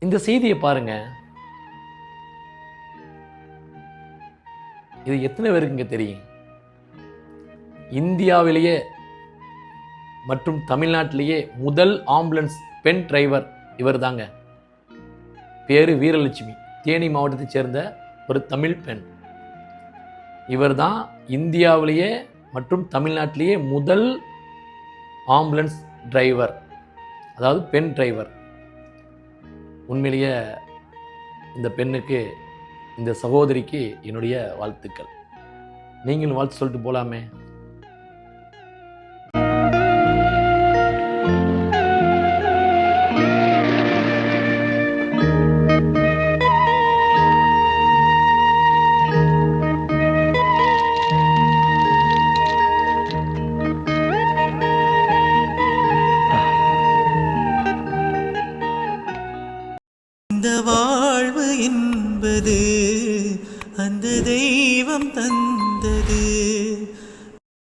இந்த செய்தியை பாருங்க. இது எத்தனை பேருக்குங்க தெரியும்? இந்தியாவிலேயே மற்றும் தமிழ்நாட்டிலேயே முதல் ஆம்புலன்ஸ் பெண் டிரைவர் இவர் தாங்க. பேரு வீரலட்சுமி. தேனி மாவட்டத்தைச் சேர்ந்த ஒரு தமிழ் பெண். இவர் தான் இந்தியாவிலேயே மற்றும் தமிழ்நாட்டிலேயே முதல் ஆம்புலன்ஸ் டிரைவர், அதாவது பெண் டிரைவர். உண்மையிலேயே இந்த பெண்ணுக்கு, இந்த சகோதரிக்கு என்னுடைய வாழ்த்துக்கள். நீங்களும் வாழ்த்து சொல்லிட்டு போலாமே. இந்த வாழ்வு என்பது அந்த தெய்வம் தந்தது.